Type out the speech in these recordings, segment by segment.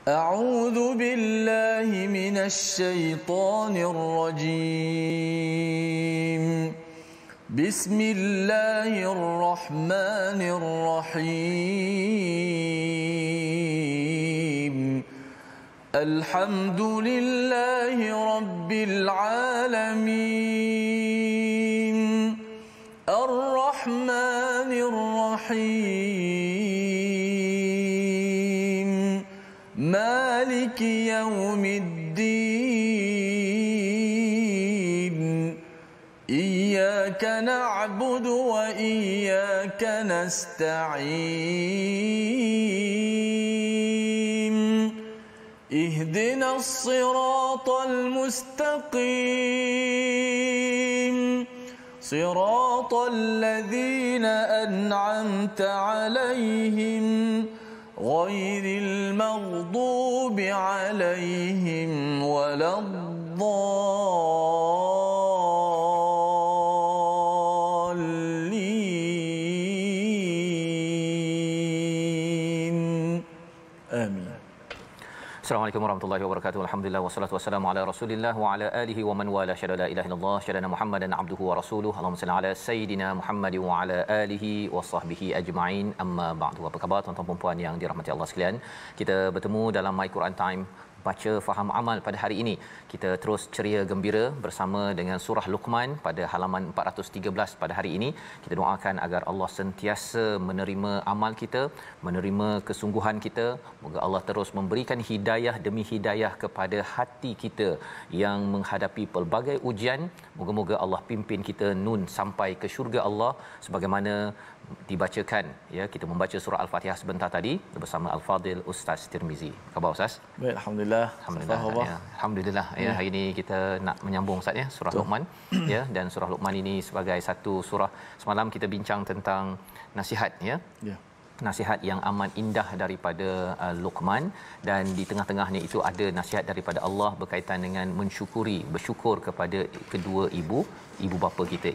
أعوذ بالله من الشيطان الرجيم. بسم الله الرحمن الرحيم. الحمد لله رب العالمين. الرحمن الرحيم. مالك يوم الدين. إياك نعبد وإياك نستعين. اهدنا الصراط المستقيم. صراط الذين أنعمت عليهم غير المغضوب عليهم ولا الضالين. آمين. Assalamualaikum warahmatullahi wabarakatuh. Alhamdulillah wassalatu wassalamu ala Rasulillah wa ala alihi wa man wala syada la ilaha illallah syadana Muhammadan abduhu wa rasuluhu. Allahumma salli ala sayidina Muhammad wa ala alihi wa sahbihi ajma'in. Amma ba'du. Apa khabar tuan-tuan dan puan yang dirahmati Allah sekalian? Kita bertemu dalam My Quran Time baca faham amal pada hari ini. Kita terus ceria gembira bersama dengan surah Luqman pada halaman 413 pada hari ini. Kita doakan agar Allah sentiasa menerima amal kita, menerima kesungguhan kita. Moga Allah terus memberikan hidayah demi hidayah kepada hati kita yang menghadapi pelbagai ujian. Moga-moga Allah pimpin kita nun sampai ke syurga Allah sebagaimana dibacakan ya. Kita membaca surah Al-Fatihah sebentar tadi bersama Al-Fadil Ustaz Tirmizi. Khabar Ustaz? Baik, alhamdulillah. Ya, alhamdulillah ya. Hari ini kita nak menyambung Ustaz ya surah Luqman ya, dan surah Luqman ini sebagai satu surah, semalam kita bincang tentang nasihat ya. Ya. Nasihat yang amat indah daripada Luqman, dan di tengah-tengahnya itu ada nasihat daripada Allah berkaitan dengan mensyukuri, bersyukur kepada kedua ibu bapa kita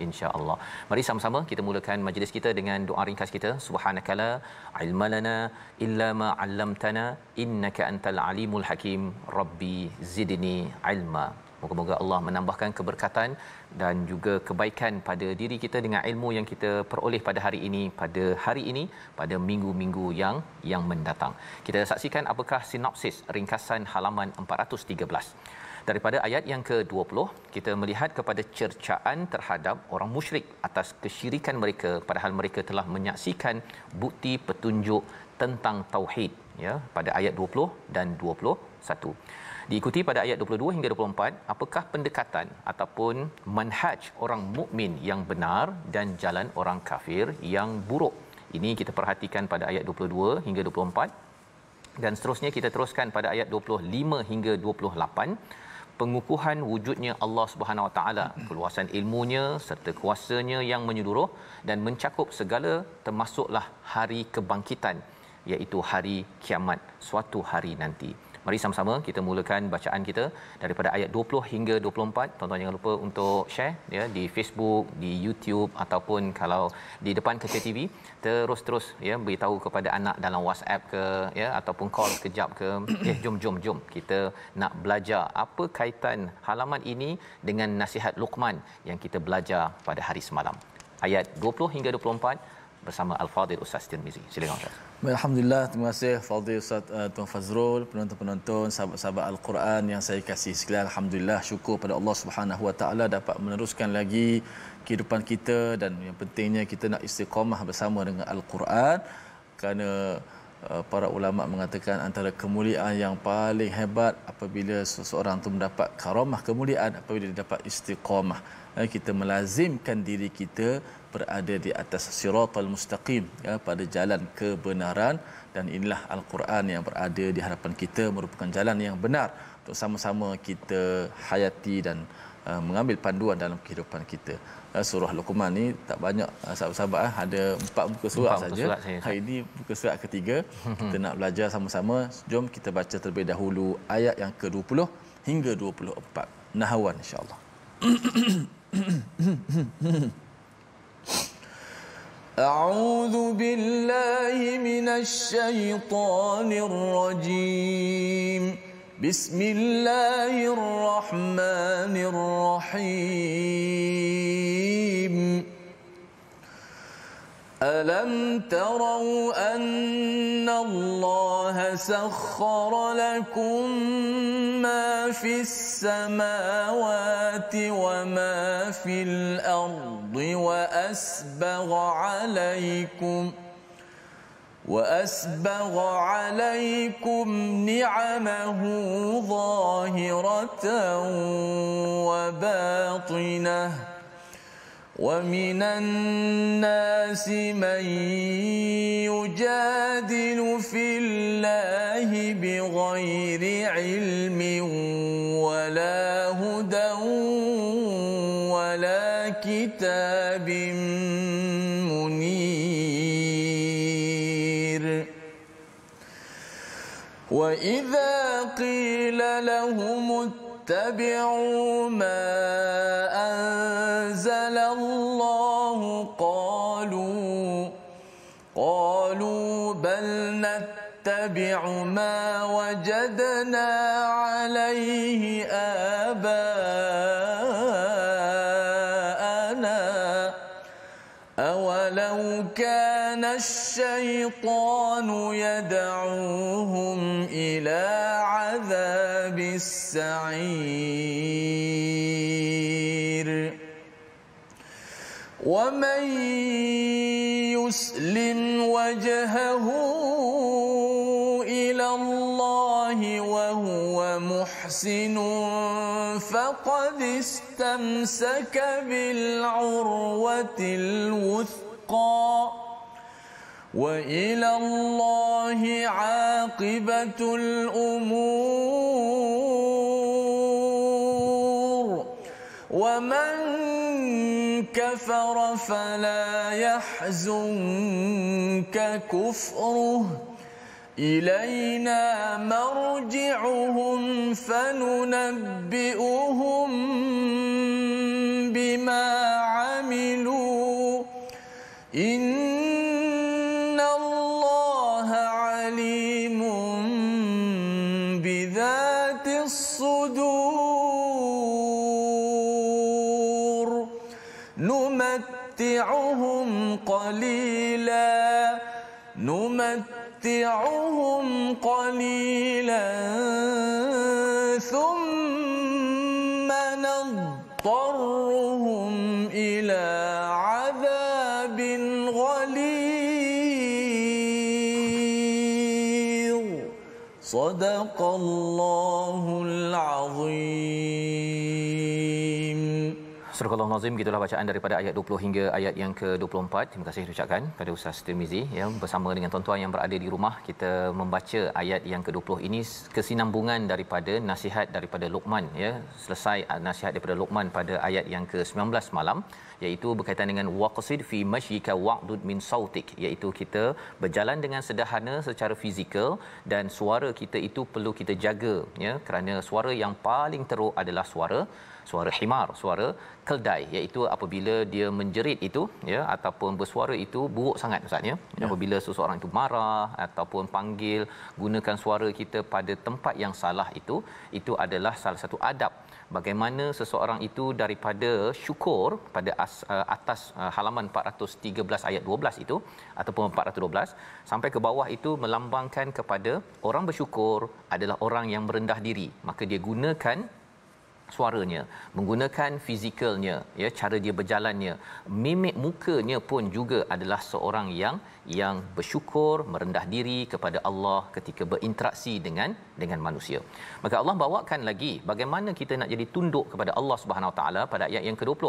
insya-Allah. Mari sama-sama kita mulakan majlis kita dengan doa ringkas kita. Subhanakala ilmalana illa ma 'allamtana innaka antal alimul hakim. Rabbi zidni ilma. Moga-moga Allah menambahkan keberkatan dan juga kebaikan pada diri kita dengan ilmu yang kita peroleh pada hari ini, pada minggu-minggu yang mendatang. Kita saksikan apakah sinopsis ringkasan halaman 413. Daripada ayat yang ke-20, kita melihat kepada cercaan terhadap orang musyrik atas kesyirikan mereka padahal mereka telah menyaksikan bukti petunjuk tentang tauhid ya, pada ayat 20 dan 21. Diikuti pada ayat 22 hingga 24, apakah pendekatan ataupun manhaj orang mukmin yang benar dan jalan orang kafir yang buruk. Ini kita perhatikan pada ayat 22 hingga 24, dan seterusnya kita teruskan pada ayat 25 hingga 28. Pengukuhan wujudnya Allah Subhanahu Wa Taala, keluasan ilmunya serta kuasanya yang menyeluruh dan mencakup segala, termasuklah hari kebangkitan, iaitu hari kiamat suatu hari nanti. Mari sama-sama kita mulakan bacaan kita daripada ayat 20 hingga 24. Tuan-tuan jangan lupa untuk share ya di Facebook, di YouTube, ataupun kalau di depan kaca TV terus ya beritahu kepada anak dalam WhatsApp ke ya, ataupun call kejap ke. Jom kita nak belajar apa kaitan halaman ini dengan nasihat Luqman yang kita belajar pada hari semalam. Ayat 20 hingga 24 bersama Al-Fadil Ustaz Tirmizi. Silakan Ustaz. Alhamdulillah, terima kasih Fadil Ustaz Tuan Fazrul, penonton-penonton, sahabat-sahabat Al-Quran yang saya kasih sekalian. Alhamdulillah, syukur pada Allah Subhanahu Wa Taala dapat meneruskan lagi kehidupan kita, dan yang pentingnya kita nak istiqamah bersama dengan Al-Quran, kerana para ulama mengatakan antara kemuliaan yang paling hebat apabila seseorang tu mendapat karamah kemuliaan apabila dia dapat istiqamah. Kita melazimkan diri kita berada di atas siratal mustaqim ya, pada jalan kebenaran, dan inilah Al-Quran yang berada di hadapan kita merupakan jalan yang benar untuk sama-sama kita hayati dan mengambil panduan dalam kehidupan kita. Surah Luqman ni tak banyak sahabat-sahabat, ada 4 muka surat saja. Hari ini muka surat ketiga. Kita nak belajar sama-sama. Jom kita baca terlebih dahulu ayat yang ke-20 hingga 24. Nahawan insya-Allah. A'udzu billahi minasy syaithanir rajim. Bismillahirrahmanirrahim. Alam tarau anna Allah sakhkhara lakum ma fis samawati wa ma fil ardi wa asbagha alaykum ni'amahu zahiratan wa batinah. وَمِنَ النَّاسِ مَن يُجَادِلُ فِي اللَّهِ بِغَيْرِ عِلْمٍ وَلَا هُدًى وَلَا كِتَابٍ مُنِيرٍ وَإِذَا قِيلَ لَهُمُ اتَّبِعُوا مَا أَنزَلَ اللَّهُ قالوا بل نتبع ما وجدنا عليه آباءنا أولو كان الشيطان يدعوهم إلى عذاب السعير ومن يسلم وجهه إلى الله وهو محسن فقد استمسك بالعروة الوثقى وإلى الله عاقبة الأمور ومن كفر فلا يحزنك كفره إلينا مرجعهم فننبئهم بما عملوا إن الله عليم بذات الصدور نمتعهم قليلا ثم نضطرهم إلى عذاب غليظ صدق الله العظيم. Surah Al-Nazim, gitulah bacaan daripada ayat 20 hingga ayat yang ke-24. Terima kasih ucapkan pada Ustaz Tirmizi ya, bersama dengan tuan-tuan yang berada di rumah. Kita membaca ayat yang ke-20 ini kesinambungan daripada nasihat daripada Luqman ya. Selesai nasihat daripada Luqman pada ayat yang ke-19 malam, iaitu berkaitan dengan waqsid fi mashyika wa'dud min sautik, iaitu kita berjalan dengan sederhana secara fizikal dan suara kita itu perlu kita jaga ya, kerana suara yang paling teruk adalah suara himar, suara keldai, iaitu apabila dia menjerit itu ya ataupun bersuara itu buruk sangat Ustaz ya. Apabila seseorang itu marah ataupun panggil, gunakan suara kita pada tempat yang salah, itu adalah salah satu adab bagaimana seseorang itu daripada syukur pada atas halaman 413 ayat 12 itu ataupun 412 sampai ke bawah itu melambangkan kepada orang bersyukur adalah orang yang merendah diri, maka dia gunakan suaranya, menggunakan fizikalnya ya, cara dia berjalannya, mimik mukanya pun juga adalah seorang yang bersyukur, merendah diri kepada Allah ketika berinteraksi dengan manusia. Maka Allah bawakan lagi bagaimana kita nak jadi tunduk kepada Allah Subhanahu Wa Taala pada ayat yang ke-20.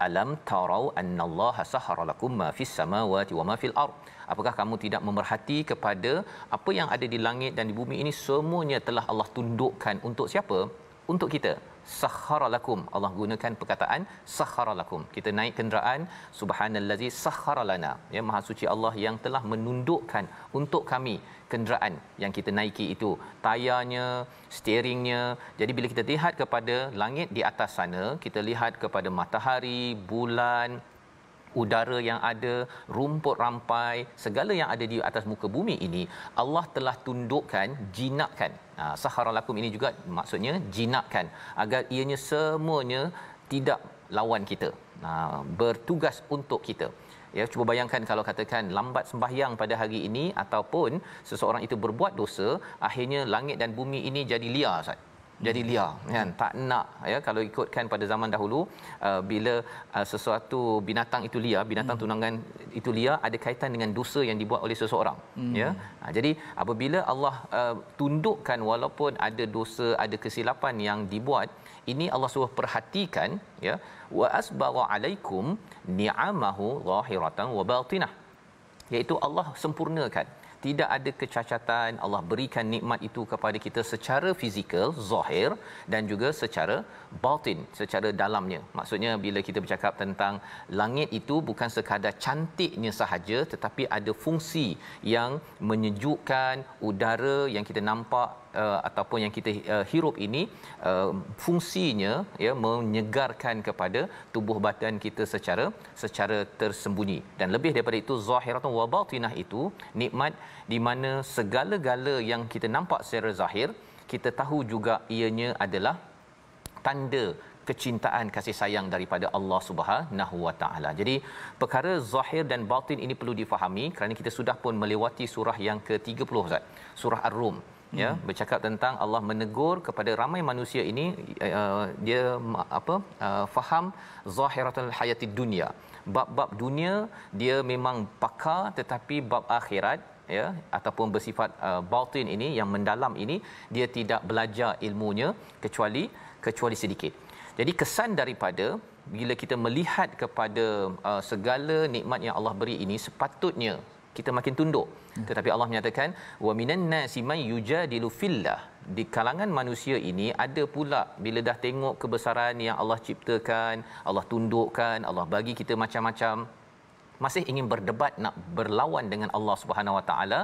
Alam tarau annallaha sahhara lakum ma fis samawati wa ma fil ard. Apakah kamu tidak memerhati kepada apa yang ada di langit dan di bumi ini semuanya telah Allah tundukkan untuk siapa? Untuk kita. Sakhara lakum, Allah gunakan perkataan sakhara lakum. Kita naik kenderaan, subhanallazi sakhara lana, ya, maha suci Allah yang telah menundukkan untuk kami kenderaan yang kita naiki itu, tayarnya, steeringnya. Jadi bila kita lihat kepada langit di atas sana, kita lihat kepada matahari, bulan, udara yang ada, rumput rampai, segala yang ada di atas muka bumi ini Allah telah tundukkan, jinakkan. Sahara lakum ini juga maksudnya jinakkan agar ianya semuanya tidak lawan kita. Bertugas untuk kita. Ya, cuba bayangkan kalau katakan lambat sembahyang pada hari ini ataupun seseorang itu berbuat dosa, akhirnya langit dan bumi ini jadi liar, Ustaz. Jadi liar kan, tak nak ya, kalau ikutkan pada zaman dahulu bila sesuatu binatang itu liar, binatang tunangan itu liar, ada kaitan dengan dosa yang dibuat oleh seseorang ya. Jadi apabila Allah tundukkan walaupun ada dosa, ada kesilapan yang dibuat, ini Allah suruh perhatikan ya, wa asbagha alaikum ni'amahu zahiratan wa batinah, iaitu Allah sempurnakan, tidak ada kecacatan. Allah berikan nikmat itu kepada kita secara fizikal, zahir, dan juga secara batin, secara dalamnya. Maksudnya bila kita bercakap tentang langit itu bukan sekadar cantiknya sahaja, tetapi ada fungsi yang menyejukkan. Udara yang kita nampak ataupun yang kita hirup ini fungsinya ya menyegarkan kepada tubuh badan kita secara tersembunyi. Dan lebih daripada itu, zahiratan wa batinah itu nikmat di mana segala-gala yang kita nampak secara zahir, kita tahu juga ianya adalah tanda kecintaan, kasih sayang daripada Allah Subhanahu Wa Taala. Jadi perkara zahir dan batin ini perlu difahami kerana kita sudah pun melewati surah yang ke-30, Ustaz. Surah Ar-Rum ya, bercakap tentang Allah menegur kepada ramai manusia ini, dia faham zahiratul hayatid dunya. Bab-bab dunia dia memang pakar, tetapi bab akhirat ya ataupun bersifat batin ini yang mendalam ini dia tidak belajar ilmunya kecuali sedikit. Jadi kesan daripada bila kita melihat kepada segala nikmat yang Allah beri ini, sepatutnya kita makin tunduk. Tetapi Allah menyatakan wa minan nasi may yujadilu fillah, di kalangan manusia ini ada pula bila dah tengok kebesaran yang Allah ciptakan, Allah tundukkan, Allah bagi kita macam-macam, masih ingin berdebat nak berlawan dengan Allah Subhanahu Wa Taala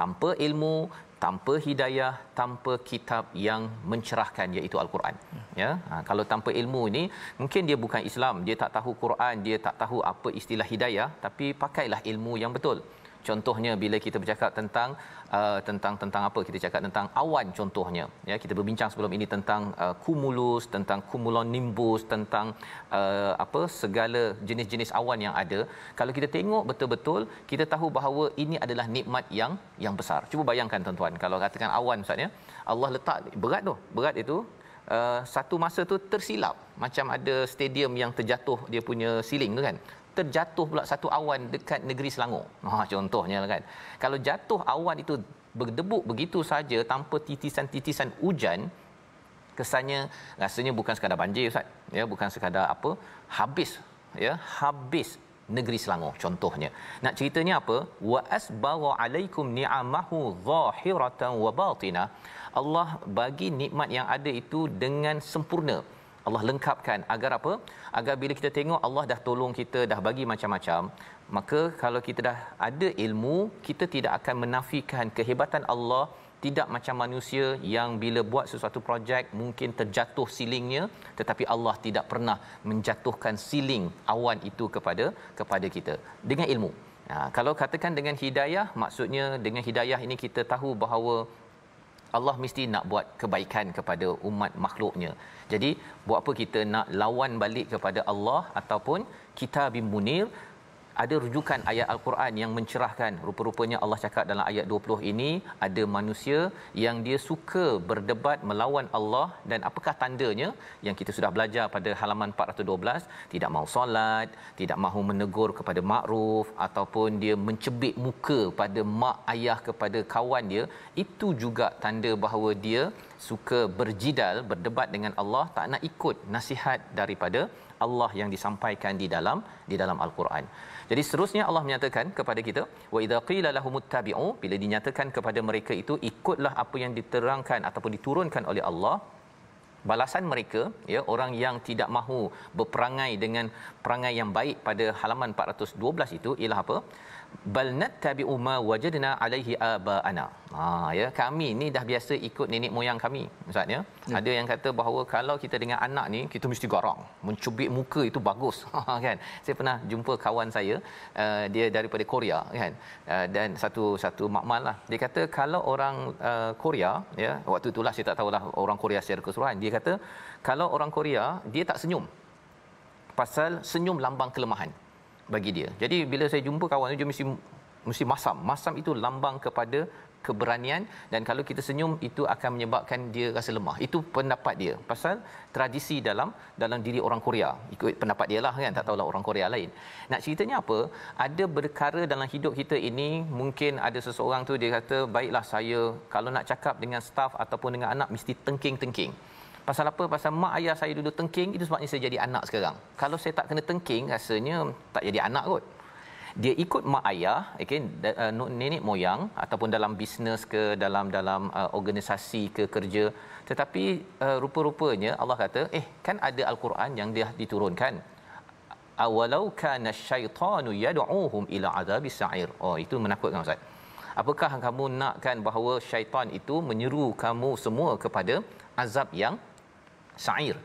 tanpa ilmu, tanpa hidayah, tanpa kitab yang mencerahkan, iaitu Al-Quran. Ya, kalau tanpa ilmu ini mungkin dia bukan Islam, dia tak tahu Quran, dia tak tahu apa istilah hidayah, tapi pakailah ilmu yang betul. Contohnya bila kita bercakap tentang apa, kita cakap tentang awan contohnya ya, kita berbincang sebelum ini tentang cumulus, tentang cumulonimbus, tentang segala jenis-jenis awan yang ada. Kalau kita tengok betul-betul, kita tahu bahawa ini adalah nikmat yang besar. Cuba bayangkan tuan-tuan, kalau katakan awan Ustaz ya, Allah letak berat itu satu masa tu tersilap, macam ada stadium yang terjatuh dia punya ceiling tu kan, terjatuh pula satu awan dekat negeri Selangor. Contohnya kan. Kalau jatuh awan itu berdebuk begitu saja tanpa titisan-titisan hujan, kesannya rasanya bukan sekadar banjir Ustaz. Ya, bukan sekadar apa, habis negeri Selangor contohnya. Nak ceritanya apa? Wa asbagha alaikum ni'amahu zahiratan wa batinah. Allah bagi nikmat yang ada itu dengan sempurna. Allah lengkapkan agar apa? Agar bila kita tengok Allah dah tolong kita, dah bagi macam-macam, maka kalau kita dah ada ilmu, kita tidak akan menafikan kehebatan Allah. Tidak macam manusia yang bila buat sesuatu projek mungkin terjatuh silingnya, tetapi Allah tidak pernah menjatuhkan siling awan itu kepada kita dengan ilmu. Kalau katakan dengan hidayah, maksudnya dengan hidayah ini kita tahu bahawa Allah mesti nak buat kebaikan kepada umat makhluknya. Jadi buat apa kita nak lawan balik kepada Allah ataupun kitabim munir? Ada rujukan ayat Al-Quran yang mencerahkan. Rupa-rupanya Allah cakap dalam ayat 20 ini, ada manusia yang dia suka berdebat melawan Allah, dan apakah tandanya yang kita sudah belajar pada halaman 412, tidak mahu solat, tidak mahu menegur kepada makruf, ataupun dia mencebik muka pada mak ayah, kepada kawan dia. Itu juga tanda bahawa dia suka berjidal, berdebat dengan Allah, tak nak ikut nasihat daripada Allah yang disampaikan di dalam Al-Quran. Jadi seterusnya Allah menyatakan kepada kita, wa idza qila lahumuttabi'u, bila dinyatakan kepada mereka itu ikutlah apa yang diterangkan ataupun diturunkan oleh Allah, balasan mereka ya, orang yang tidak mahu berperangai dengan perangai yang baik pada halaman 412 itu ialah apa? bal nattabi'u ma wajadna alaihi aba'ana. Ya, kami ni dah biasa ikut nenek moyang kami. Ustaz ya. Ada yang kata bahawa kalau kita dengan anak ni kita mesti garang, mencubit muka itu bagus. Kan. Saya pernah jumpa kawan saya, dia daripada Korea kan. Dan satu makmal lah. Dia kata kalau orang Korea ya, waktu itulah saya tak tahulah orang Korea secara keseluruhan. Dia kata kalau orang Korea dia tak senyum. Pasal senyum lambang kelemahan bagi dia. Jadi bila saya jumpa kawan dia mesti masam. Masam itu lambang kepada keberanian, dan kalau kita senyum itu akan menyebabkan dia rasa lemah. Itu pendapat dia. Pasal tradisi dalam diri orang Korea. Ikut pendapat dia lah kan, tak tahulah orang Korea lain. Nak ceritanya apa? Ada perkara dalam hidup kita ini, mungkin ada seseorang tu dia kata, baiklah saya kalau nak cakap dengan staf ataupun dengan anak mesti tengking-tengking. Pasal apa? Pasal mak ayah saya dulu tengking, itu sebabnya saya jadi anak sekarang. Kalau saya tak kena tengking, rasanya tak jadi anak kot. Dia ikut mak ayah, okay, nenek moyang ataupun dalam bisnes ke, dalam organisasi ke, kerja. Tetapi rupa-rupanya Allah kata, kan ada Al-Quran yang dia diturunkan. Awalau kana syaitanu yad'uhum ila azabis sa'ir. Oh, itu menakutkan Ustaz. Apakah kamu nakkan bahawa syaitan itu menyeru kamu semua kepada azab yang sa'ir,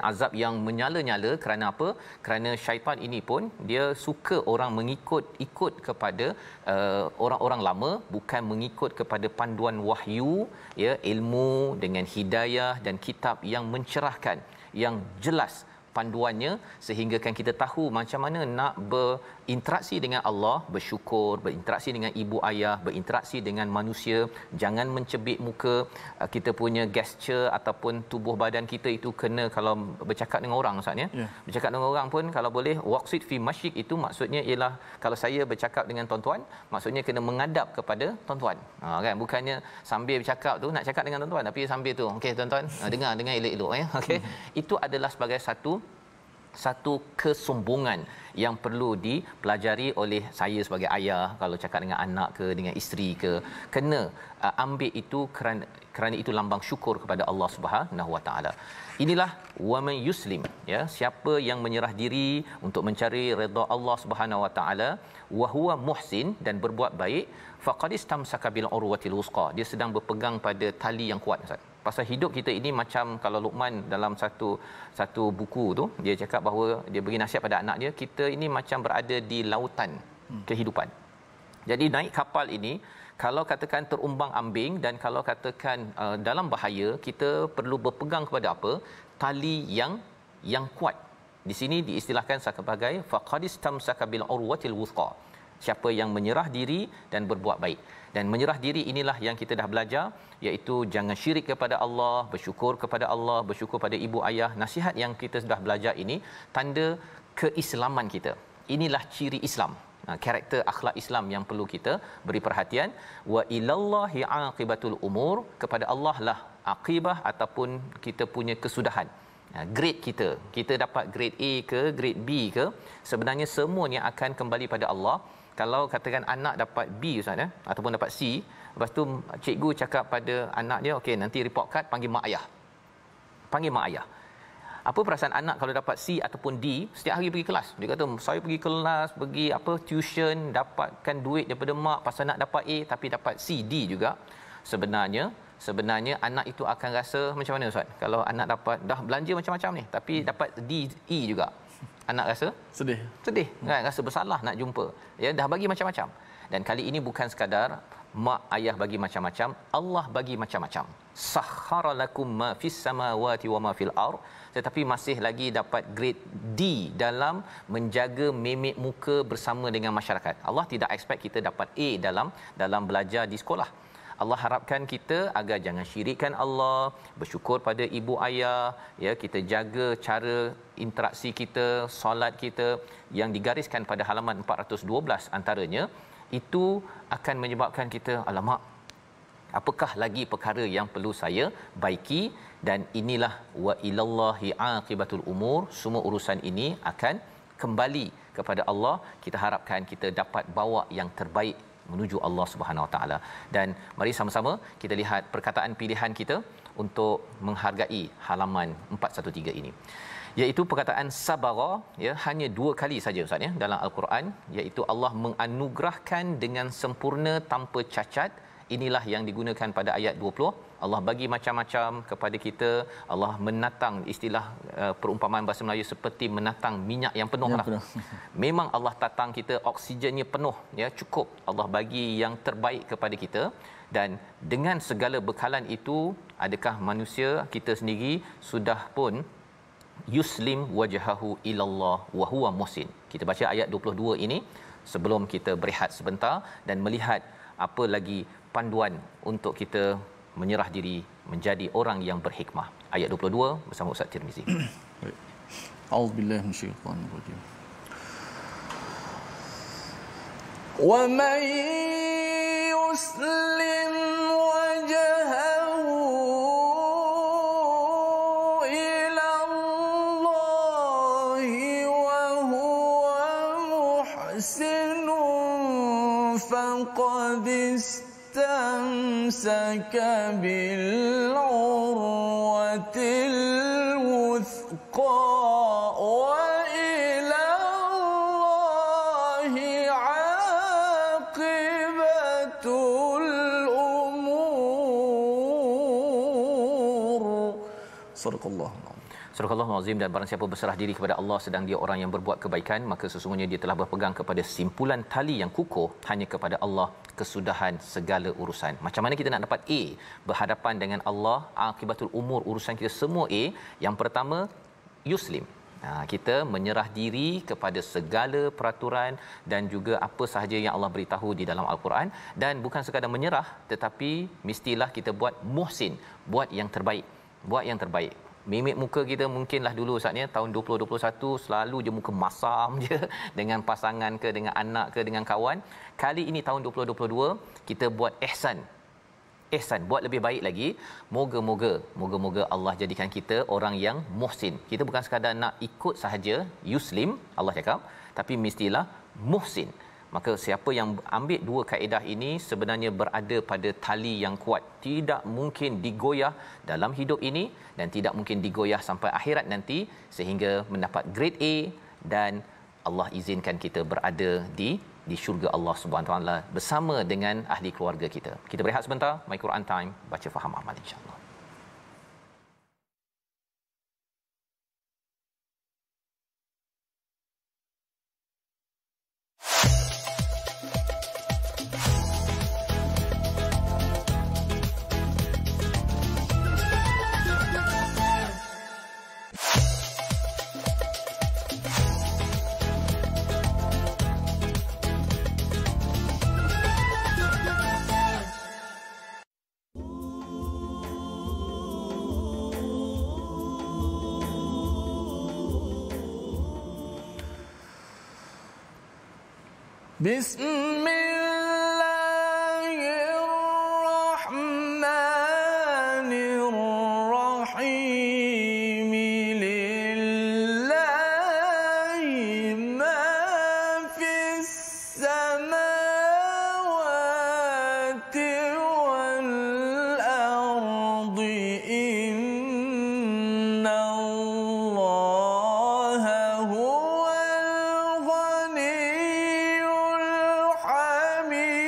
azab yang menyala-nyala? Kerana apa? Kerana syaitan ini pun dia suka orang mengikut kepada orang-orang lama, bukan mengikut kepada panduan wahyu, ya, ilmu dengan hidayah dan kitab yang mencerahkan, yang jelas panduannya, sehingga kan kita tahu macam mana nak berinteraksi dengan Allah, bersyukur, berinteraksi dengan ibu ayah, berinteraksi dengan manusia. Jangan mencebik muka. Kita punya gesture ataupun tubuh badan kita itu kena, kalau bercakap dengan orang Ustaz ya, bercakap dengan orang pun kalau boleh waqsid fi masyik, itu maksudnya ialah kalau saya bercakap dengan tuan-tuan, maksudnya kena menghadap kepada tuan-tuan. Kan, bukannya sambil bercakap tu nak cakap dengan tuan-tuan tapi sambil tu okey tuan-tuan dengar elok-elok ya. Okey, itu adalah sebagai satu kesombongan yang perlu dipelajari oleh saya sebagai ayah. Kalau cakap dengan anak ke, dengan isteri ke, kena ambil itu kerana itu lambang syukur kepada Allah Subhanahu Wa Taala. Inilah wa man yuslim, ya, siapa yang menyerah diri untuk mencari redha Allah Subhanahu Wa Taala, wa huwa muhsin, dan berbuat baik, faqad istamsaka bil urwatil wusqa, dia sedang berpegang pada tali yang kuat Ustaz. Pasal hidup kita ini macam, kalau Luqman dalam satu buku tu dia cakap bahawa dia bagi nasihat pada anak dia, kita ini macam berada di lautan kehidupan. Jadi naik kapal ini, kalau katakan terumbang-ambing dan kalau katakan dalam bahaya, kita perlu berpegang kepada apa? Tali yang kuat. Di sini diistilahkan sebagai faqadistamsaka bil urwatil wuthqa. Siapa yang menyerah diri dan berbuat baik. Dan menyerah diri inilah yang kita dah belajar, iaitu jangan syirik kepada Allah, bersyukur kepada Allah, bersyukur pada ibu ayah. Nasihat yang kita sudah belajar ini tanda keislaman kita. Inilah ciri Islam. Karakter akhlak Islam yang perlu kita beri perhatian. Wa ilallahi aqibatul umur, kepada Allah lah aqibah ataupun kita punya kesudahan. Grade kita dapat grade A ke grade B ke, sebenarnya semuanya akan kembali pada Allah. Kalau katakan anak dapat B Ustaz ya, ataupun dapat C, lepas tu cikgu cakap pada anak dia, okey nanti report card panggil mak ayah. Panggil mak ayah. Apa perasaan anak kalau dapat C ataupun D, setiap hari pergi kelas? Dia kata saya pergi kelas, pergi tuition, dapatkan duit daripada mak pasal nak dapat A, tapi dapat C, D juga. Sebenarnya anak itu akan rasa macam mana Ustaz? Kalau anak dapat dah belanja macam-macam ni tapi dapat D, E juga. Anak rasa sedih kan, rasa bersalah nak jumpa, ya, dah bagi macam-macam. Dan kali ini bukan sekadar mak ayah bagi macam-macam, Allah bagi macam-macam. Sakhara lakum ma fis samawati wa ma fil ard, tetapi masih lagi dapat grade D dalam menjaga memek muka bersama dengan masyarakat. Allah tidak expect kita dapat A dalam belajar di sekolah. Allah harapkan kita agar jangan syirikkan Allah, bersyukur pada ibu ayah, ya, kita jaga cara interaksi kita, solat kita yang digariskan pada halaman 412 antaranya. Itu akan menyebabkan kita, alamak, apakah lagi perkara yang perlu saya baiki? Dan inilah wa ilallahi aqibatul umur, semua urusan ini akan kembali kepada Allah. Kita harapkan kita dapat bawa yang terbaik menuju Allah Subhanahu Wa Taala. Dan mari sama-sama kita lihat perkataan pilihan kita untuk menghargai halaman 413 ini. iaitu perkataan sabara, ya, hanya 2 kali saja Ustaz ya dalam al-Quran, iaitu Allah menganugerahkan dengan sempurna tanpa cacat. Inilah yang digunakan pada ayat 20. Allah bagi macam-macam kepada kita. Allah menatang, istilah perumpamaan bahasa Melayu seperti menatang minyak yang penuh lah. Memang Allah tatang kita, oksigennya penuh, ya, cukup. Allah bagi yang terbaik kepada kita, dan dengan segala bekalan itu, adakah manusia kita sendiri sudah pun yuslim wajhahu ilallah wa huwa muhsin. Kita baca ayat 22 ini sebelum kita berehat sebentar dan melihat apa lagi panduan untuk kita menyerah diri menjadi orang yang berhikmah. Ayat 22 bersama Ustaz Tirmizi. A'udzubillahi minasyaitanir rajim. Wa man yuslim wajhahu ila Allahi wa huwa muhsinun faqad istamsaka bil urwatil wuthqa wa ila Allahi aqibatul umur. Sadaqallah. Surah Al-Azim. Dan barang siapa berserah diri kepada Allah sedang dia orang yang berbuat kebaikan, maka sesungguhnya dia telah berpegang kepada simpulan tali yang kukuh, hanya kepada Allah kesudahan segala urusan. Macam mana kita nak dapat A berhadapan dengan Allah, akibatul umur, urusan kita semua A? Yang pertama, yuslim. Kita menyerah diri kepada segala peraturan dan juga apa sahaja yang Allah beritahu di dalam Al-Quran, dan bukan sekadar menyerah, tetapi mestilah kita buat muhsin, buat yang terbaik, buat yang terbaik. Mimik muka kita mungkinlah dulu Ustaz ya, tahun 2021 selalu je muka masam je dengan pasangan ke, dengan anak ke, dengan kawan. Kali ini tahun 2022 kita buat ihsan, buat lebih baik lagi. Moga-moga Allah jadikan kita orang yang muhsin. Kita bukan sekadar nak ikut sahaja yuslim, Allah cakap, tapi mestilah muhsin. Maka siapa yang ambil 2 kaedah ini sebenarnya berada pada tali yang kuat, tidak mungkin digoyah dalam hidup ini dan tidak mungkin digoyah sampai akhirat nanti, sehingga mendapat grade A dan Allah izinkan kita berada di syurga Allah Subhanahu Wa Taala bersama dengan ahli keluarga kita. Kita berehat sebentar. My Quran Time, baca faham amal insya-Allah. Bismillahirrahmanirrahim. Lillahi ma fis samawati wal ardi. Inna Allaha huwal ghaniyyul hamid.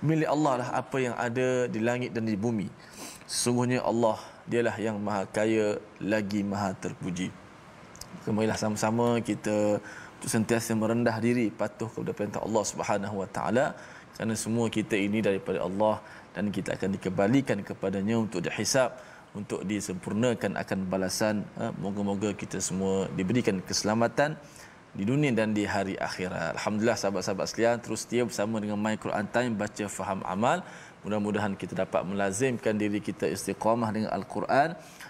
Milik Allah lah apa yang ada di langit dan di bumi. Sesungguhnya Allah, dialah yang maha kaya lagi maha terpuji. Marilah sama-sama kita untuk sentiasa merendah diri, patuh kepada perintah Allah Subhanahu Wa Taala, kerana semua kita ini daripada Allah dan kita akan dikembalikan kepadanya untuk dihisab, untuk disempurnakan akan balasan. Moga-moga kita semua diberikan keselamatan di dunia dan di hari akhirat. Alhamdulillah sahabat-sahabat sekalian, terus setia bersama dengan My Quran Time, baca faham amal. Mudah-mudahan kita dapat melazimkan diri kita istiqamah dengan Al-Quran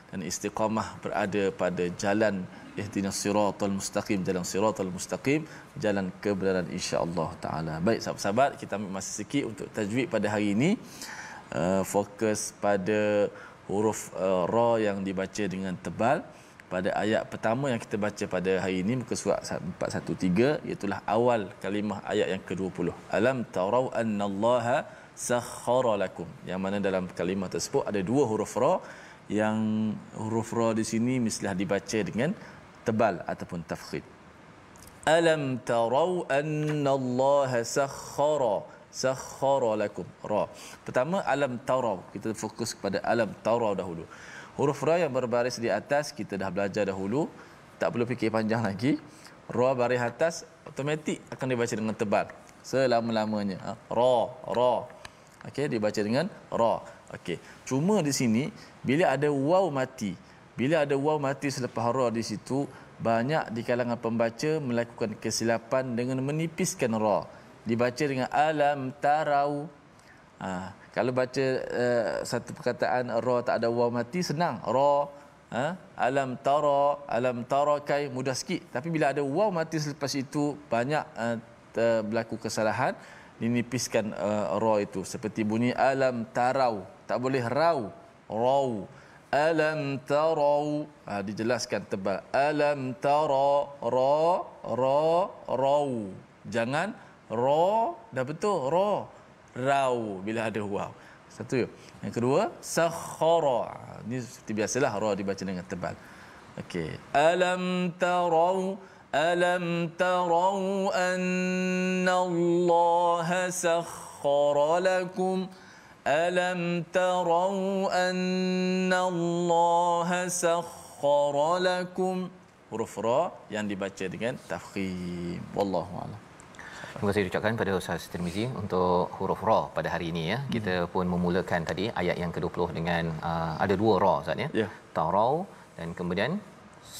dan istiqamah berada pada jalan ihdinas siratal mustaqim, jalan siratal mustaqim, jalan kebenaran insya-Allah taala. Baik sahabat-sahabat, kita ambil masa sikit untuk tajwid pada hari ini. Fokus pada huruf ra yang dibaca dengan tebal. Pada ayat pertama yang kita baca pada hari ini, muka surat 413, iaitu awal kalimah ayat yang ke-20. Alam tarau annallaha sakhkhara lakum. Yang mana dalam kalimah tersebut ada dua huruf ra, yang huruf ra di sini mestilah dibaca dengan tebal ataupun tafkhid. Alam tarau anna Allah sakhkhara lakum. Ra. Pertama alam tarau, kita fokus kepada alam tarau dahulu. Huruf ra yang berbaris di atas kita dah belajar dahulu, tak perlu fikir panjang lagi. Ra baris atas automatik akan dibaca dengan tebal selama-lamanya. Ra. Okey, dibaca dengan ra. Okey. Cuma di sini bila ada waw mati, bila ada waw mati selepas ra di situ, banyak di kalangan pembaca melakukan kesilapan dengan menipiskan ra. Dibaca dengan alam tarau. Kalau baca satu perkataan ra tak ada waw mati senang. Ra alam tara kai mudah sikit. Tapi bila ada waw mati selepas itu banyak berlaku kesalahan, dinipiskan ra itu seperti bunyi alam tarau, tak boleh rau. Alam tarau, dijelaskan tebal. Alam tara rau. Jangan ra dah betul ra rau bila ada waw. Satu. Yang kedua sakhkhara. Ini seperti biasalah ra dibaca dengan tebal. Okey. Alam tarau anna Allah sakhkhara lakum. Alam tarau anna Allah sakhkhara lakum. Huruf ra yang dibaca dengan tafkhim. Wallahu a'lam. Terima kasih ucapkan pada Ustaz Tirmizi untuk huruf ra pada hari ini ya. Kita pun memulakan tadi ayat yang ke-20 dengan ada dua ra Ustaz ya. Tarau dan kemudian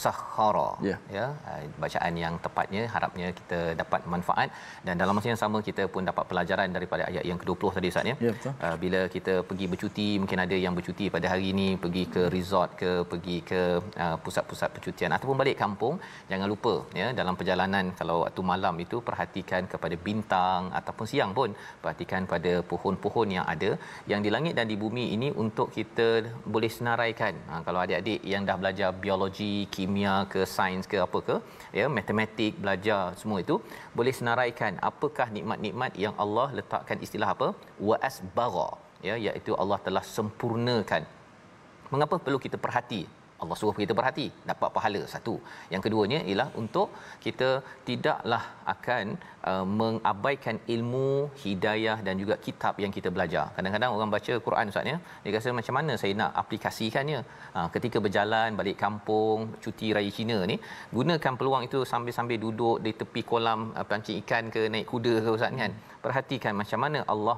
sakhara ya, bacaan yang tepatnya harapnya kita dapat manfaat, dan dalam masa yang sama kita pun dapat pelajaran daripada ayat yang ke-20 tadi Ustaz ya. Bila kita pergi bercuti, mungkin ada yang bercuti pada hari ini pergi ke resort ke pergi ke pusat-pusat percutian ataupun balik kampung, jangan lupa ya dalam perjalanan kalau waktu malam itu perhatikan kepada bintang ataupun siang pun perhatikan pada pohon-pohon yang ada yang di langit dan di bumi ini untuk kita boleh senaraikan. Kalau adik-adik yang dah belajar biologi, kimia ke sains ke apa ke ya, matematik, belajar semua itu boleh senaraikan apakah nikmat-nikmat yang Allah letakkan istilah apa wa asbagha ya, iaitu Allah telah sempurnakan. Mengapa perlu kita perhati? Allah suruh kita berhati, dapat pahala satu. Yang keduanya ialah untuk kita tidaklah akan mengabaikan ilmu, hidayah dan juga kitab yang kita belajar. Kadang-kadang orang baca Quran Ustaz ya, dia rasa macam mana saya nak aplikasikannya. Ketika berjalan balik kampung, cuti raya Cina ni, gunakan peluang itu sambil-sambil duduk di tepi kolam pancing ikan ke naik kuda ke Ustaz kan. Perhatikan macam mana Allah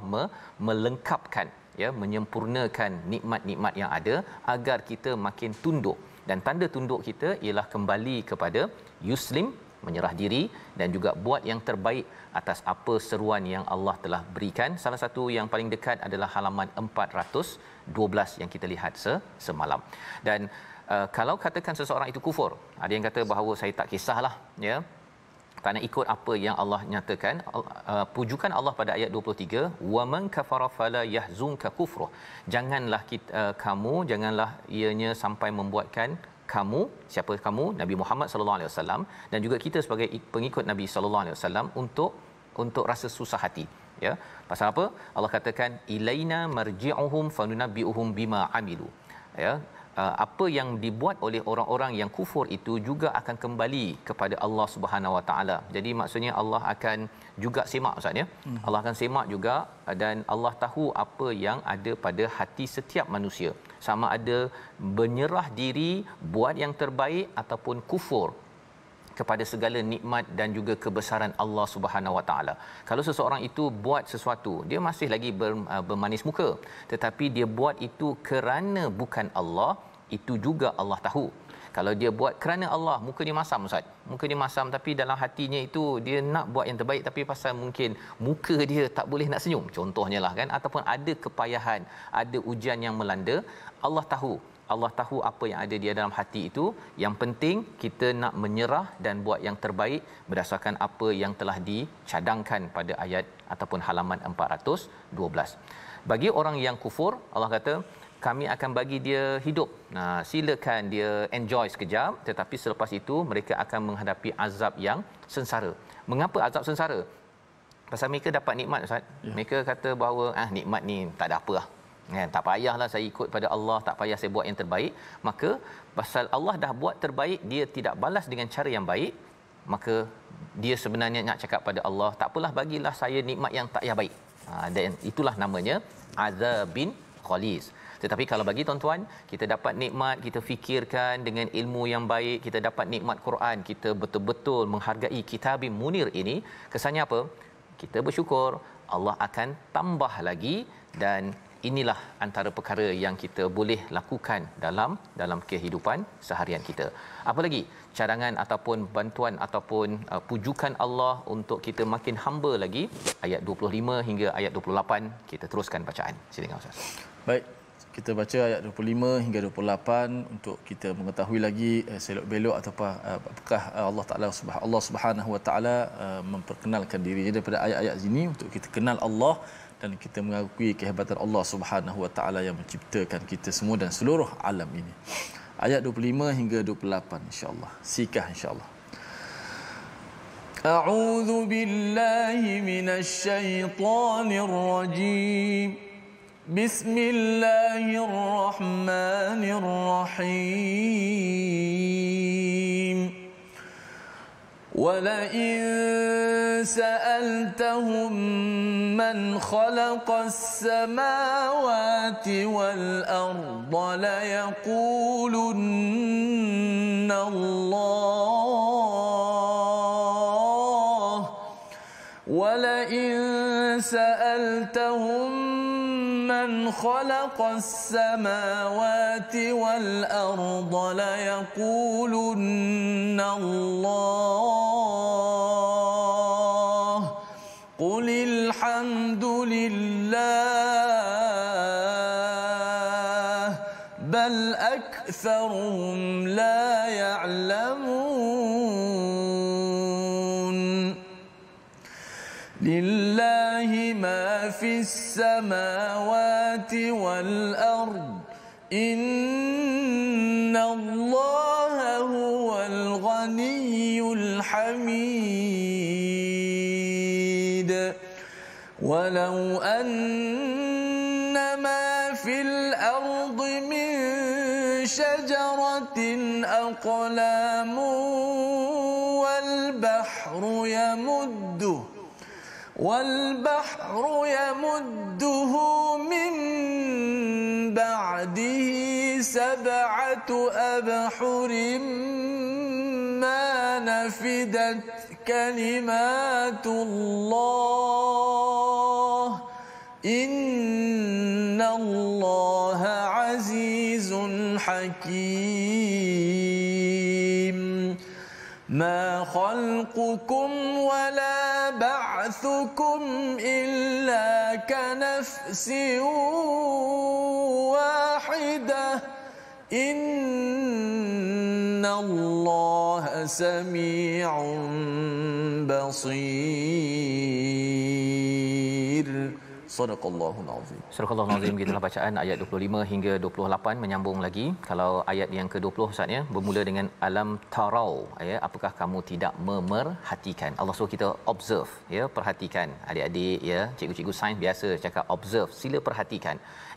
melengkapkan ya, menyempurnakan nikmat-nikmat yang ada agar kita makin tunduk, dan tanda tunduk kita ialah kembali kepada yuslim, menyerah diri dan juga buat yang terbaik atas apa seruan yang Allah telah berikan. Salah satu yang paling dekat adalah halaman 412 yang kita lihat semalam. Dan kalau katakan seseorang itu kufur, ada yang kata bahawa saya tak kisahlah ya, kerana ikut apa yang Allah nyatakan. Pujukan Allah pada ayat 23, wa man kafara fala yahzunka kufruh. Janganlah janganlah ianya sampai membuatkan kamu, siapa kamu, Nabi Muhammad sallallahu alaihi wasallam dan juga kita sebagai pengikut Nabi sallallahu alaihi wasallam untuk rasa susah hati ya. Pasal apa? Allah katakan ilaina marji'uhum fanunabbi'uhum bima amilu ya. Apa yang dibuat oleh orang-orang yang kufur itu juga akan kembali kepada Allah Subhanahu Wa Taala. Jadi maksudnya Allah akan juga semak Ustaz ya. Allah akan semak juga, dan Allah tahu apa yang ada pada hati setiap manusia. Sama ada menyerah diri, buat yang terbaik ataupun kufur kepada segala nikmat dan juga kebesaran Allah Subhanahu Wa Taala. Kalau seseorang itu buat sesuatu, dia masih lagi bermanis muka, tetapi dia buat itu kerana bukan Allah, itu juga Allah tahu. Kalau dia buat kerana Allah, muka dia masam Ustaz. Muka dia masam tapi dalam hatinya itu dia nak buat yang terbaik, tapi pasal mungkin muka dia tak boleh nak senyum, contohnya lah kan, ataupun ada kepayahan, ada ujian yang melanda, Allah tahu. Allah tahu apa yang ada di dalam hati itu. Yang penting kita nak menyerah dan buat yang terbaik berdasarkan apa yang telah dicadangkan pada ayat ataupun halaman 412. Bagi orang yang kufur, Allah kata kami akan bagi dia hidup. Silakan dia enjoy sekejap, tetapi selepas itu mereka akan menghadapi azab yang sengsara. Mengapa azab sengsara? pasal mereka dapat nikmat Ustaz. Mereka kata bahawa nikmat ni tak ada apa lah. Kan, tak payahlah saya ikut pada Allah, tak payah saya buat yang terbaik. Maka pasal Allah dah buat terbaik, dia tidak balas dengan cara yang baik, maka dia sebenarnya nak cakap pada Allah, tak apalah, bagilah saya nikmat yang tak payah baik. Dan itulah namanya azabin khalis. Tetapi kalau bagi tuan-tuan, kita dapat nikmat, kita fikirkan dengan ilmu yang baik, kita dapat nikmat Quran, kita betul-betul menghargai Kitabim Munir ini, kesannya apa? Kita bersyukur, Allah akan tambah lagi, dan inilah antara perkara yang kita boleh lakukan dalam kehidupan seharian kita. Apa lagi cadangan ataupun bantuan ataupun pujukan Allah untuk kita makin hamba lagi? Ayat 25 hingga ayat 28, kita teruskan bacaan. Silakan Ustaz. Baik, kita baca ayat 25 hingga 28 untuk kita mengetahui lagi selok belok ataupun apakah Allah Subhanahu Wa Taala memperkenalkan dirinya daripada ayat-ayat ini untuk kita kenal Allah dan kita mengakui kehebatan Allah Subhanahu Wa Taala yang menciptakan kita semua dan seluruh alam ini. Ayat 25 hingga 28 insya-Allah. Sikah insya-Allah. A'udzu billahi minasy syaithanir rajim. Bismillahirrahmanirrahim. ولئن سألتهم من خلق السماوات والأرض ليقولن الله ولئن سألتهم من خلق السماوات والأرض ليقولن الله قل الحمد لله بل أكثرهم لا يعلمون لله ما في السماوات والأرض إن الله هو الغني الحميد ولو أن ما في الأرض من شجرة أقلام والبحر يمده من بعده 7 أبحر ما نفدت كلمات الله إن الله عزيز حكيم ما خلقكم ولا بعثكم إلا كنفس واحدة إن الله سميع بصير. Sadaqallahul azim. Sadaqallahul azim. Gitulah bacaan ayat 25 hingga 28, menyambung lagi. Kalau ayat yang ke-20 Ustaz ya, bermula dengan alam tarau, ya, apakah kamu tidak memerhatikan. Allah suruh kita observe, ya, perhatikan. Adik-adik, ya, cikgu-cikgu sains biasa cakap observe, sila perhatikan.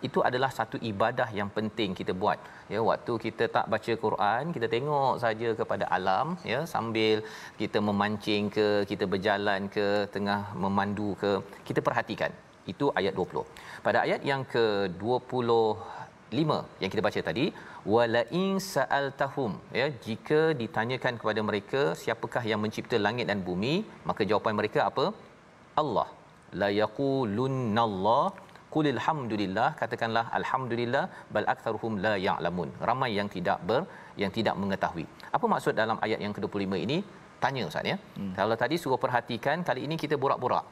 Itu adalah satu ibadah yang penting kita buat. Ya, waktu kita tak baca Quran, kita tengok saja kepada alam, ya, sambil kita memancing ke, kita berjalan ke, tengah memandu ke, kita perhatikan. Itu ayat 20. Pada ayat yang ke-25 yang kita baca tadi, wala in sa'altahum, ya, jika ditanyakan kepada mereka siapakah yang mencipta langit dan bumi, maka jawapan mereka apa? Allah. La yaqulunnallah qulil hamdulillah, katakanlah alhamdulillah, bal aktsaruhum la ya'lamun, ramai yang tidak mengetahui. Apa maksud dalam ayat yang ke-25 ini? Tanya Ustaz, ya. Kalau tadi suruh perhatikan, kali ini kita borak-borak,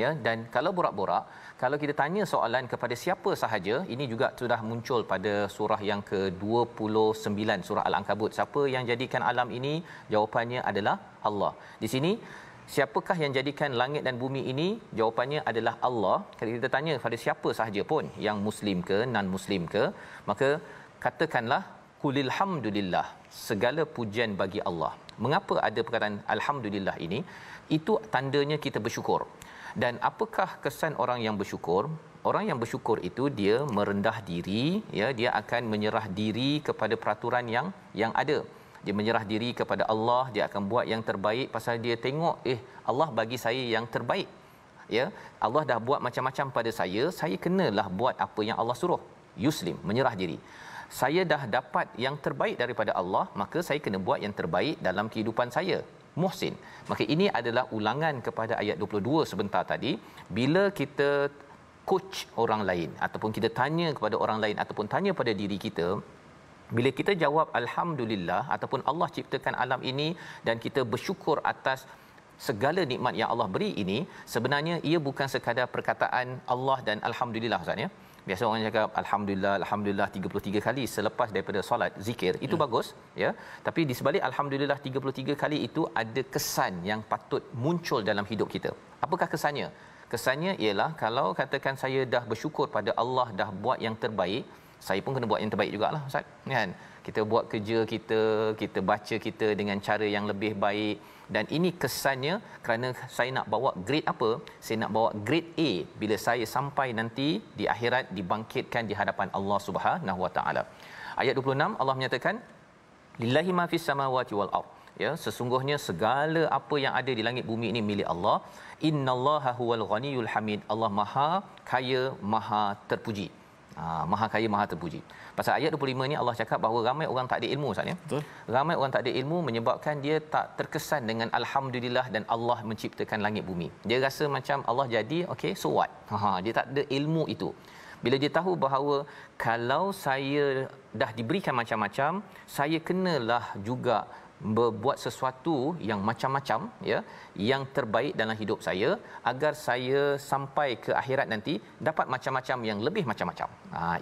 ya. Dan kalau borak-borak, kalau kita tanya soalan kepada siapa sahaja, ini juga sudah muncul pada surah yang ke-29 surah Al-Ankabut. Siapa yang jadikan alam ini? Jawapannya adalah Allah. Di sini, siapakah yang jadikan langit dan bumi ini? Jawapannya adalah Allah. Kalau kita tanya kepada siapa sahaja pun, yang muslim ke, non muslim ke, maka katakanlah qulil hamdulillah, segala pujian bagi Allah. Mengapa ada perkataan alhamdulillah ini? itu tandanya kita bersyukur. Dan apakah kesan orang yang bersyukur? Orang yang bersyukur itu dia merendah diri, ya, dia akan menyerah diri kepada peraturan yang ada. Dia menyerah diri kepada Allah, dia akan buat yang terbaik pasal dia tengok Allah bagi saya yang terbaik. Ya, Allah dah buat macam-macam pada saya kenalah buat apa yang Allah suruh. Yuslim, menyerah diri. Saya dah dapat yang terbaik daripada Allah, maka saya kena buat yang terbaik dalam kehidupan saya. Muhsin. Maka ini adalah ulangan kepada ayat 22 sebentar tadi. Bila kita coach orang lain ataupun kita tanya kepada orang lain ataupun tanya pada diri kita, bila kita jawab alhamdulillah ataupun Allah ciptakan alam ini dan kita bersyukur atas segala nikmat yang Allah beri ini, sebenarnya ia bukan sekadar perkataan Allah dan alhamdulillah, Ustaz, ya. Biasa orang cakap alhamdulillah 33 kali selepas daripada solat zikir, itu bagus, ya. Tapi di sebalik alhamdulillah 33 kali itu ada kesan yang patut muncul dalam hidup kita. Apakah kesannya? Kesannya ialah kalau katakan saya dah bersyukur pada Allah dah buat yang terbaik, saya pun kena buat yang terbaik jugalah, Ustaz, kan? Kita buat kerja kita, kita baca kita dengan cara yang lebih baik, dan ini kesannya kerana saya nak bawa grade apa? Saya nak bawa grade A bila saya sampai nanti di akhirat dibangkitkan di hadapan Allah Subhanahu Wa Taala. Ayat 26 Allah menyatakan lillahi ma fis samawati wal ard. Ya, sesungguhnya segala apa yang ada di langit bumi ini milik Allah. Innallaha huwal ghaniyul hamid. Allah Maha Kaya, Maha Terpuji. Maha Kaya, Maha Terpuji. Pasal ayat 25 ni Allah cakap bahawa ramai orang tak ada ilmu, Ustaz, ya. Betul. Ramai orang tak ada ilmu menyebabkan dia tak terkesan dengan alhamdulillah dan Allah menciptakan langit bumi. Dia rasa macam Allah jadi, okay, so what? Dia tak ada ilmu itu. Bila dia tahu bahawa kalau saya dah diberikan macam-macam, saya kenalah juga berbuat sesuatu yang macam-macam, ya, yang terbaik dalam hidup saya agar saya sampai ke akhirat nanti dapat macam-macam yang lebih macam-macam.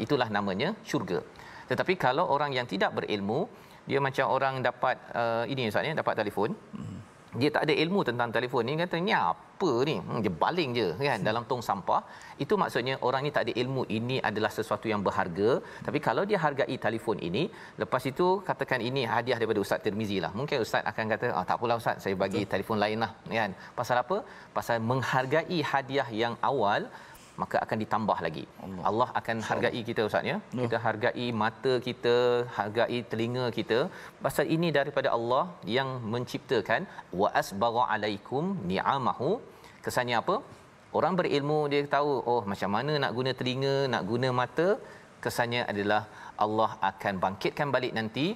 Itulah namanya syurga. Tetapi kalau orang yang tidak berilmu, dia macam orang dapat ini, Ustaz, ni dapat telefon. Dia tak ada ilmu tentang telefon ni, kata ni apa ni, dia baling je, kan, dalam tong sampah. Itu maksudnya orang ni tak ada ilmu, ini adalah sesuatu yang berharga. Tapi kalau dia hargai telefon ini, lepas itu katakan ini hadiah daripada Ustaz Tirmizi lah, mungkin Ustaz akan kata tak apalah Ustaz, saya bagi telefon lain lah, kan. Pasal apa? Pasal menghargai hadiah yang awal, maka akan ditambah lagi. Allah akan hargai kita, Ustaz, ya. Kita hargai mata kita, hargai telinga kita. Pasal ini daripada Allah yang menciptakan. Wa asbagha alaikum ni'amahu. Kesannya apa? Orang berilmu dia tahu macam mana nak guna telinga, nak guna mata. Kesannya adalah Allah akan bangkitkan balik nanti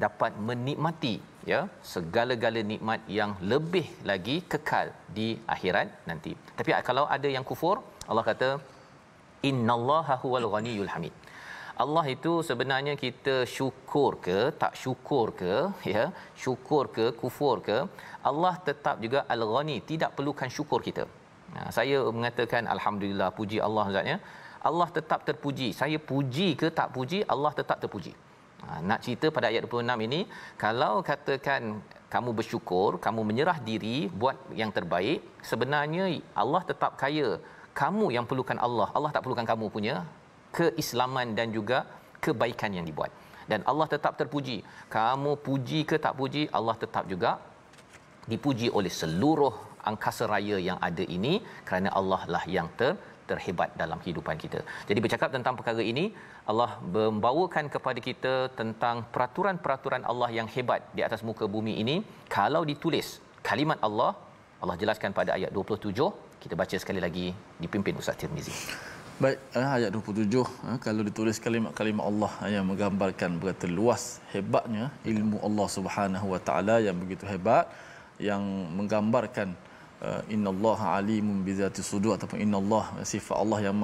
dapat menikmati, ya, segala-gala nikmat yang lebih lagi kekal di akhirat nanti. Tapi kalau ada yang kufur, Allah kata innallaha huwal ghaniyul hamid. Allah itu sebenarnya kita syukur ke tak syukur ke, ya, syukur ke kufur ke, Allah tetap juga al-ghani, tidak perlukan syukur kita. Saya mengatakan alhamdulillah, puji Allah, Ustaz, ya. Allah tetap terpuji. Saya puji ke tak puji, Allah tetap terpuji. Nak cerita pada ayat 26 ini, kalau katakan kamu bersyukur, kamu menyerah diri buat yang terbaik, sebenarnya Allah tetap kaya. Kamu yang perlukan Allah, Allah tak perlukan kamu punya keislaman dan juga kebaikan yang dibuat. Dan Allah tetap terpuji. Kamu puji ke tak puji, Allah tetap juga dipuji oleh seluruh angkasa raya yang ada ini, kerana Allah lah yang terhebat dalam kehidupan kita. Jadi bercakap tentang perkara ini, Allah membawakan kepada kita tentang peraturan-peraturan Allah yang hebat di atas muka bumi ini. Kalau ditulis kalimat Allah, Allah jelaskan pada ayat 27. Kita baca sekali lagi, dipimpin Ustaz Tirmizi. Baik, ayat 27, kalau ditulis kalimat-kalimat Allah yang menggambarkan berapa luas hebatnya ilmu Allah Subhanahu Wa Taala yang begitu hebat, yang menggambarkan innallaha alimun bizati sudur, ataupun innallah, sifat Allah yang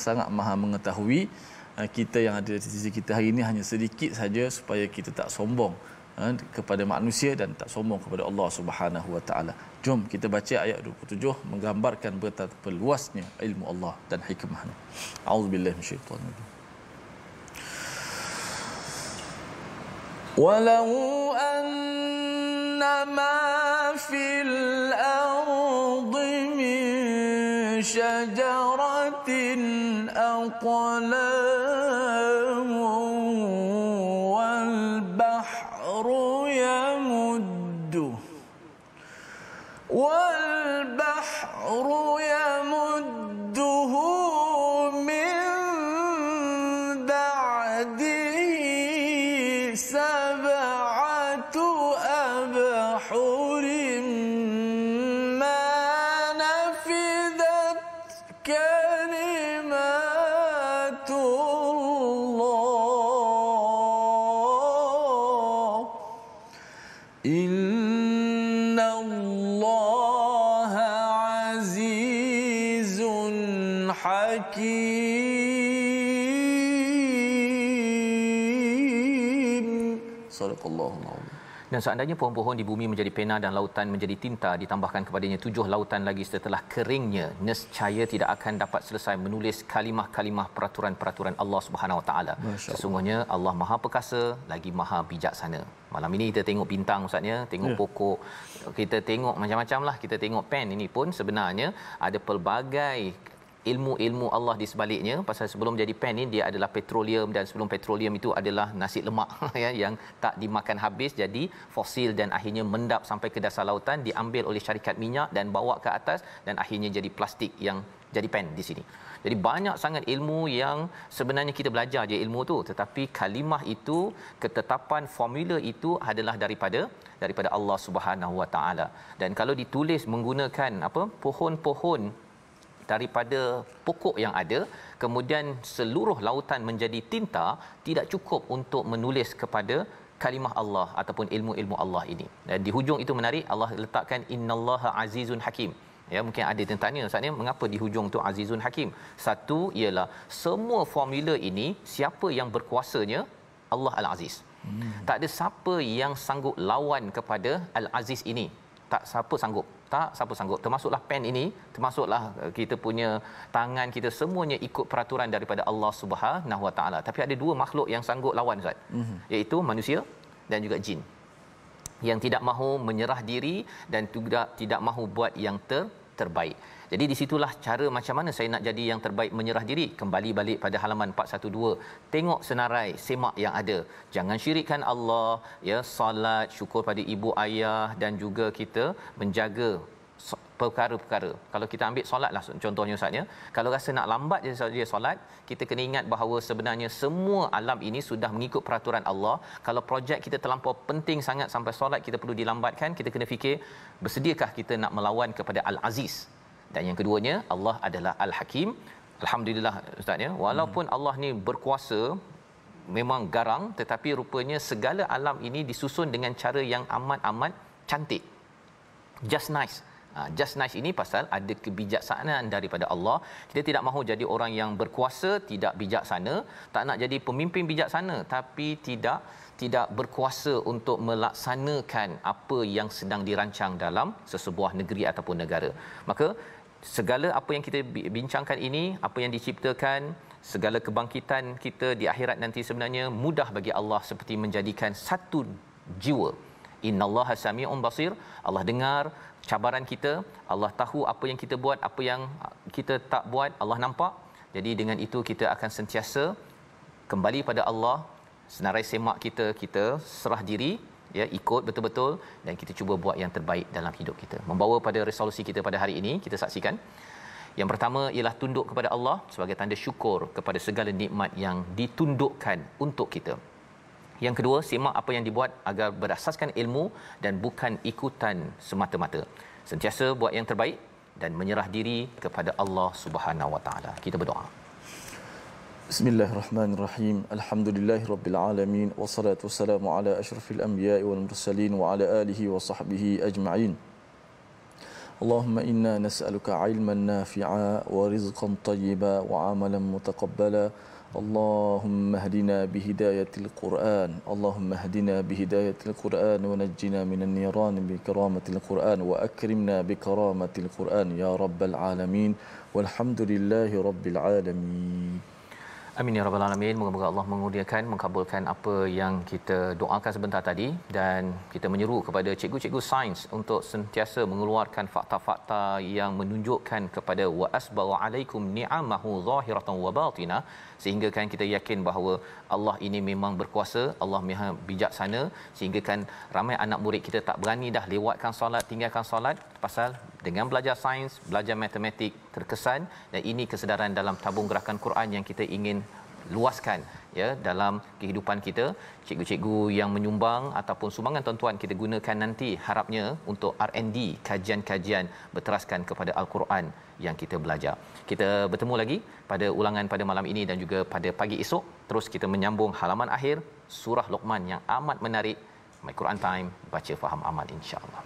sangat maha mengetahui. Kita yang ada di sisi kita hari ini hanya sedikit saja supaya kita tak sombong kepada manusia dan tak sombong kepada Allah Subhanahu Wa Taala. Jom kita baca ayat 27 menggambarkan betapa luasnya ilmu Allah dan hikmahnya. Auzubillahi minasyaitanir rajim. Walau anna ma fil ardi min syajaratin aqlam wal bahru yamuddu Innallaha azizun hakim. Sadaqallahul azim. Dan seandainya pohon-pohon di bumi menjadi pena dan lautan menjadi tinta, ditambahkan kepadanya 7 lautan lagi setelah keringnya, nescaya tidak akan dapat selesai menulis kalimah-kalimah peraturan-peraturan Allah Subhanahu Wa Taala. Sesungguhnya Allah Maha Perkasa lagi Maha Bijaksana. Malam ini kita tengok bintang ustaznya, tengok pokok, kita tengok macam-macam lah, kita tengok pen ini pun sebenarnya ada pelbagai ilmu-ilmu Allah di sebaliknya. Pasal sebelum jadi pen ni dia adalah petroleum, dan sebelum petroleum itu adalah nasi lemak ya, yang tak dimakan habis jadi fosil dan akhirnya mendap sampai ke dasar lautan, diambil oleh syarikat minyak dan bawa ke atas dan akhirnya jadi plastik yang jadi pen di sini. Jadi banyak sangat ilmu yang sebenarnya kita belajar je ilmu tu, tetapi kalimah itu, ketetapan formula itu adalah daripada Allah Subhanahu Wa Taala. Dan kalau ditulis menggunakan pohon-pohon daripada pokok yang ada, kemudian seluruh lautan menjadi tinta, tidak cukup untuk menulis kepada kalimah Allah ataupun ilmu-ilmu Allah ini. Dan di hujung itu menarik, Allah letakkan innallaha azizun hakim. Ya, mungkin ada yang tanya ustaz ni, mengapa di hujung tu azizun hakim? Satu ialah semua formula ini siapa yang berkuasanya? Allah Al-Aziz. Tak ada siapa yang sanggup lawan kepada Al-Aziz ini. Tak siapa sanggup. Termasuklah pen ini, termasuklah kita punya tangan kita, semuanya ikut peraturan daripada Allah Subhanahu Wa Taala. Tapi ada dua makhluk yang sanggup lawan ustaz, iaitu manusia dan juga jin, yang tidak mahu menyerah diri dan juga tidak mahu buat yang terbaik. Jadi di situlah cara macam mana saya nak jadi yang terbaik, menyerah diri. Kembali balik pada halaman 412, tengok senarai, semak yang ada. Jangan syirikkan Allah, ya, solat, syukur pada ibu ayah, dan juga kita menjaga perkara-perkara. Kalau kita ambil solatlah contohnya ustaz ya, kalau rasa nak lambat je solat, kita kena ingat bahawa sebenarnya semua alam ini sudah mengikut peraturan Allah. Kalau projek kita terlampau penting sangat sampai solat kita perlu dilambatkan, kita kena fikir bersediakah kita nak melawan kepada Al-Aziz. Dan yang keduanya, Allah adalah Al-Hakim. Alhamdulillah ustaz ya, walaupun Allah ni berkuasa memang garang, tetapi rupanya segala alam ini disusun dengan cara yang amat-amat cantik. Just nice ini pasal ada kebijaksanaan daripada Allah. Kita tidak mahu jadi orang yang berkuasa tidak bijaksana, tak nak jadi pemimpin bijaksana tapi tidak berkuasa untuk melaksanakan apa yang sedang dirancang dalam sesebuah negeri ataupun negara. Maka segala apa yang kita bincangkan ini, apa yang diciptakan, segala kebangkitan kita di akhirat nanti sebenarnya mudah bagi Allah seperti menjadikan satu jiwa. Innallaha sami'un basir. Allah dengar cabaran kita, Allah tahu apa yang kita buat, apa yang kita tak buat, Allah nampak. Jadi dengan itu kita akan sentiasa kembali pada Allah. Senarai semak kita serah diri, ya, ikut betul-betul, dan kita cuba buat yang terbaik dalam hidup kita. Membawa pada resolusi kita pada hari ini, kita saksikan yang pertama ialah tunduk kepada Allah sebagai tanda syukur kepada segala nikmat yang ditundukkan untuk kita. Yang kedua, simak apa yang dibuat agar berasaskan ilmu dan bukan ikutan semata-mata. Sentiasa buat yang terbaik dan menyerah diri kepada Allah Subhanahu Wa Taala. Kita berdoa. Bismillahirrahmanirrahim. Alhamdulillahirabbil alamin, wassalatu wassalamu ala asyrafil anbiya'i wal mursalin wa ala alihi wa sahbihi ajma'in. Allahumma inna nas'aluka 'ilman nafi'a wa rizqan tayyiban wa 'amalan mutaqabbala. Allahumma hdina bihidayatil Qur'an. Allahumma hdina bihidayatil Qur'an wa najjina minan niran bi karamatil Qur'an wa akrimna bi karamatil Qur'an ya rabbal alamin. Walhamdulillahi rabbil alamin. Amin ya rabbal alamin. Moga-moga Allah mengurniakan, mengabulkan apa yang kita doakan sebentar tadi, dan kita menyeru kepada cikgu-cikgu sains untuk sentiasa mengeluarkan fakta-fakta yang menunjukkan kepada wa asbagha alaikum ni'amahu zahiratan wa batinah, sehingga kan kita yakin bahawa Allah ini memang berkuasa, Allah Maha bijaksana, sehingga kan ramai anak murid kita tak berani dah lewatkan solat, tinggalkan solat pasal dengan belajar sains, belajar matematik terkesan. Dan ini kesedaran dalam tabung gerakan Quran yang kita ingin luaskan, ya, dalam kehidupan kita. Cikgu-cikgu yang menyumbang ataupun sumbangan tuan-tuan kita gunakan nanti harapnya untuk R&D, kajian-kajian berteraskan kepada Al-Quran yang kita belajar. Kita bertemu lagi pada ulangan pada malam ini dan juga pada pagi esok. Terus kita menyambung halaman akhir surah Luqman yang amat menarik. My Quran Time, baca faham amal insya-Allah.